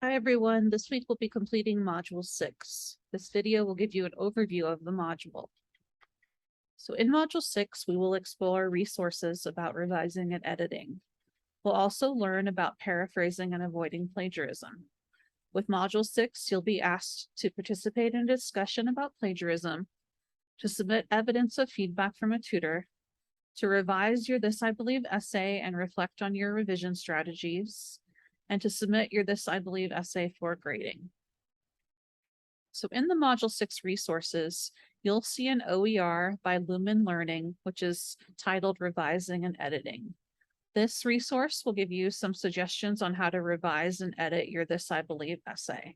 Hi everyone, this week we'll be completing Module 6. This video will give you an overview of the module. So in Module 6, we will explore resources about revising and editing. We'll also learn about paraphrasing and avoiding plagiarism. With Module 6, you'll be asked to participate in a discussion about plagiarism, to submit evidence of feedback from a tutor, to revise your This I Believe essay and reflect on your revision strategies, and to submit your This I Believe essay for grading. So in the Module 6 resources, you'll see an OER by Lumen Learning, which is titled Revising and Editing. This resource will give you some suggestions on how to revise and edit your This I Believe essay.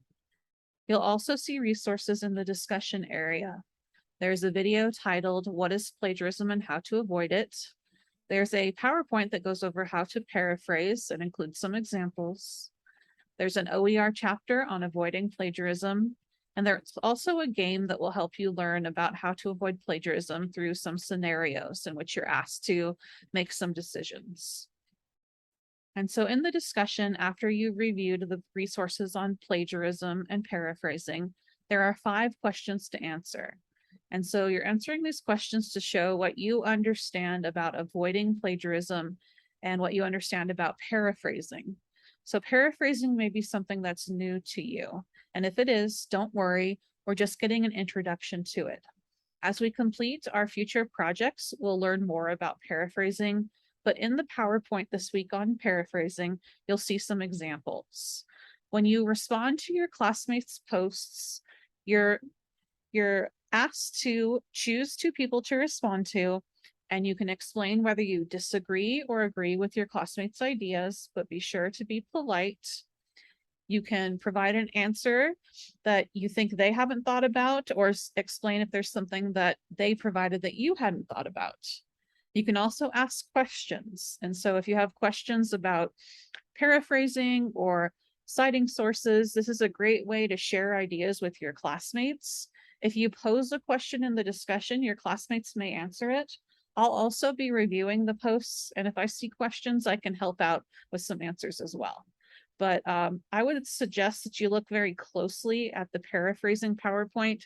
You'll also see resources in the discussion area. There's a video titled What is Plagiarism and How to Avoid It? There's a PowerPoint that goes over how to paraphrase and includes some examples. There's an OER chapter on avoiding plagiarism. And there's also a game that will help you learn about how to avoid plagiarism through some scenarios in which you're asked to make some decisions. And so in the discussion, after you've reviewed the resources on plagiarism and paraphrasing, there are 5 questions to answer. And so you're answering these questions to show what you understand about avoiding plagiarism and what you understand about paraphrasing. So paraphrasing may be something that's new to you. And if it is, don't worry, we're just getting an introduction to it. As we complete our future projects, we'll learn more about paraphrasing, but in the PowerPoint this week on paraphrasing, you'll see some examples. When you respond to your classmates' posts, you're asked to choose 2 people to respond to, and you can explain whether you disagree or agree with your classmates' ideas, but be sure to be polite. You can provide an answer that you think they haven't thought about, or explain if there's something that they provided that you hadn't thought about. You can also ask questions. And so if you have questions about paraphrasing or citing sources, this is a great way to share ideas with your classmates. If you pose a question in the discussion, your classmates may answer it. I'll also be reviewing the posts, and if I see questions, I can help out with some answers as well. But I would suggest that you look very closely at the paraphrasing PowerPoint,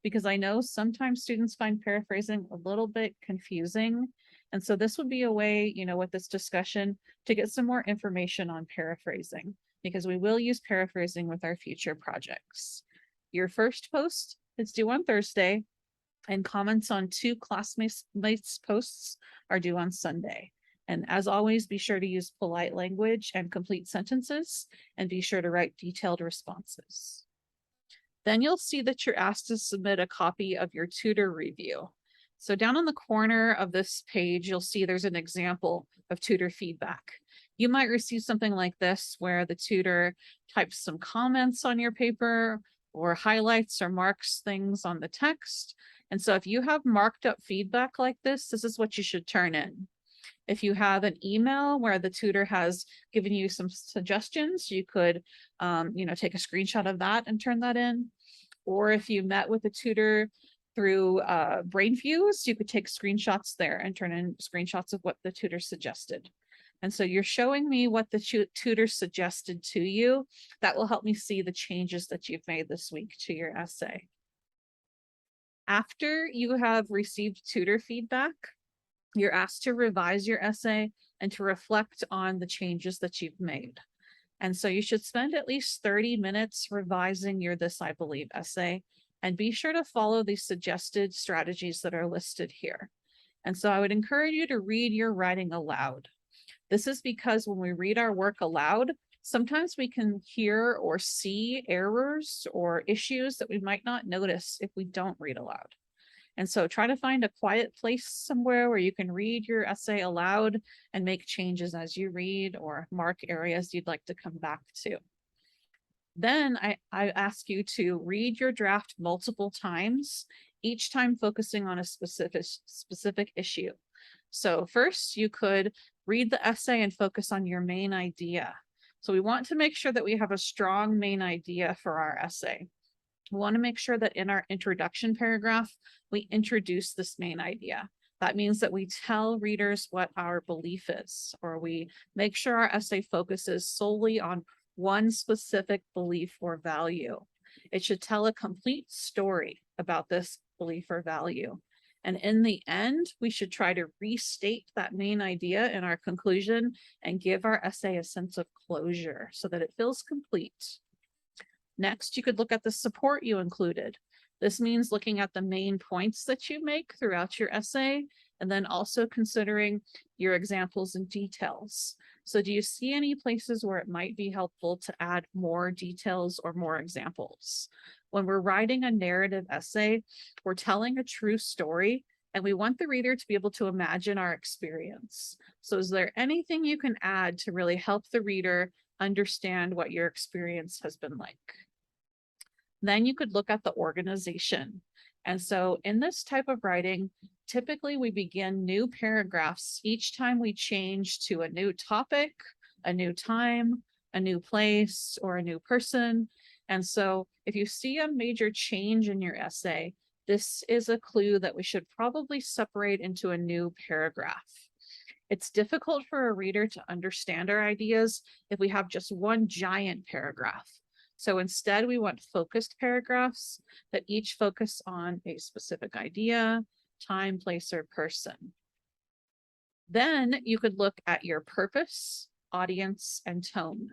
because I know sometimes students find paraphrasing a little bit confusing. And so this would be a way, with this discussion to get some more information on paraphrasing, because we will use paraphrasing with our future projects. Your first post is due on Thursday, and comments on 2 classmates' posts are due on Sunday. And as always, be sure to use polite language and complete sentences, and be sure to write detailed responses. Then you'll see that you're asked to submit a copy of your tutor review. So down on the corner of this page, you'll see there's an example of tutor feedback. You might receive something like this, where the tutor types some comments on your paper, or highlights or marks things on the text. And so if you have marked up feedback like this is what you should turn in. If you have an email where the tutor has given you some suggestions, you could, take a screenshot of that and turn that in. Or if you met with a tutor through Brainfuse, you could take screenshots there and turn in screenshots of what the tutor suggested. And so you're showing me what the tutor suggested to you. That will help me see the changes that you've made this week to your essay. After you have received tutor feedback, you're asked to revise your essay and to reflect on the changes that you've made. And so you should spend at least 30 minutes revising your This I Believe essay, and be sure to follow these suggested strategies that are listed here. And so I would encourage you to read your writing aloud. This is because when we read our work aloud, sometimes we can hear or see errors or issues that we might not notice if we don't read aloud. And so try to find a quiet place somewhere where you can read your essay aloud and make changes as you read, or mark areas you'd like to come back to. Then I ask you to read your draft multiple times, each time focusing on a specific issue. So first, you could read the essay and focus on your main idea. So we want to make sure that we have a strong main idea for our essay. We want to make sure that in our introduction paragraph, we introduce this main idea. That means that we tell readers what our belief is, or we make sure our essay focuses solely on one specific belief or value. It should tell a complete story about this belief or value. And in the end, we should try to restate that main idea in our conclusion and give our essay a sense of closure so that it feels complete. Next, you could look at the support you included. This means looking at the main points that you make throughout your essay, and then also considering your examples and details. So do you see any places where it might be helpful to add more details or more examples? When we're writing a narrative essay, we're telling a true story, and we want the reader to be able to imagine our experience. So is there anything you can add to really help the reader understand what your experience has been like? Then you could look at the organization. And so in this type of writing, typically we begin new paragraphs each time we change to a new topic, a new time, a new place, or a new person. And so if you see a major change in your essay, this is a clue that we should probably separate into a new paragraph. It's difficult for a reader to understand our ideas if we have just one giant paragraph. So instead, we want focused paragraphs that each focus on a specific idea, time, place, or person. Then you could look at your purpose, audience, and tone.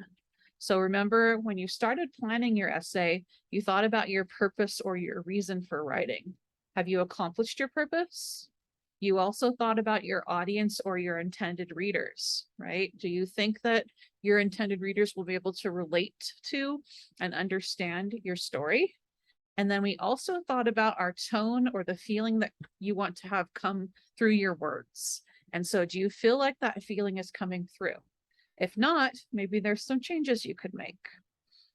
So remember, when you started planning your essay, you thought about your purpose or your reason for writing. Have you accomplished your purpose? You also thought about your audience or your intended readers, right? Do you think that your intended readers will be able to relate to and understand your story? And then we also thought about our tone or the feeling that you want to have come through your words. And so do you feel like that feeling is coming through? If not, maybe there's some changes you could make.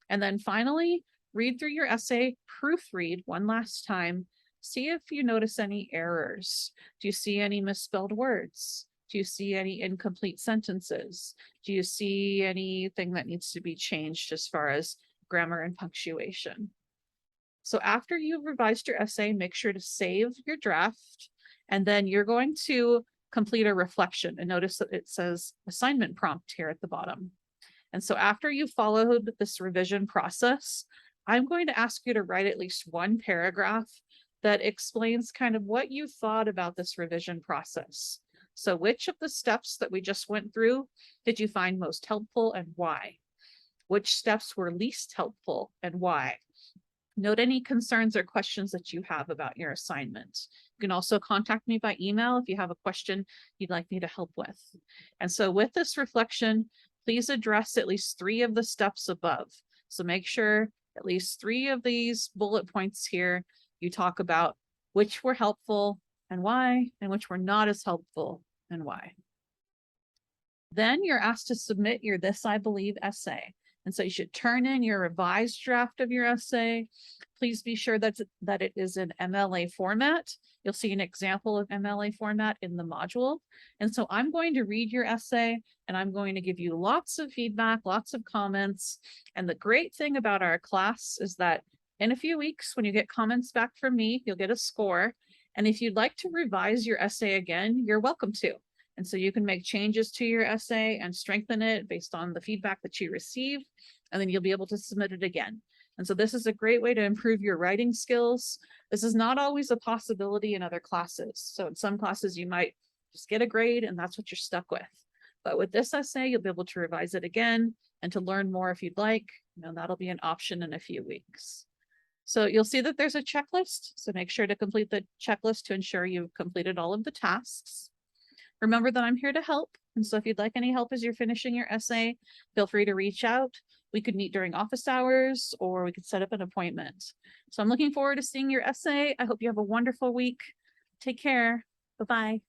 And then finally, read through your essay, proofread one last time. See if you notice any errors. Do you see any misspelled words? Do you see any incomplete sentences? Do you see anything that needs to be changed as far as grammar and punctuation? So after you've revised your essay, make sure to save your draft, and then you're going to complete a reflection. And notice that it says assignment prompt here at the bottom. And so after you followed this revision process, I'm going to ask you to write at least one paragraph that explains kind of what you thought about this revision process. So which of the steps that we just went through did you find most helpful and why? Which steps were least helpful and why? Note any concerns or questions that you have about your assignment. You can also contact me by email if you have a question you'd like me to help with. And so with this reflection, please address at least 3 of the steps above. So make sure at least 3 of these bullet points here, you talk about which were helpful and why, and which were not as helpful and why. Then you're asked to submit your This I Believe essay. And so you should turn in your revised draft of your essay. Please be sure that it is in MLA format. You'll see an example of MLA format in the module. And so I'm going to read your essay and I'm going to give you lots of feedback, lots of comments. And the great thing about our class is that in a few weeks, when you get comments back from me, you'll get a score. And if you'd like to revise your essay again, you're welcome to. And so you can make changes to your essay and strengthen it based on the feedback that you receive, and then you'll be able to submit it again. And so this is a great way to improve your writing skills. This is not always a possibility in other classes. So in some classes, you might just get a grade and that's what you're stuck with. But with this essay, you'll be able to revise it again and to learn more if you'd like. That'll be an option in a few weeks. So you'll see that there's a checklist. So make sure to complete the checklist to ensure you've completed all of the tasks. Remember that I'm here to help. And so if you'd like any help as you're finishing your essay, feel free to reach out. We could meet during office hours or we could set up an appointment. So I'm looking forward to seeing your essay. I hope you have a wonderful week. Take care. Bye-bye.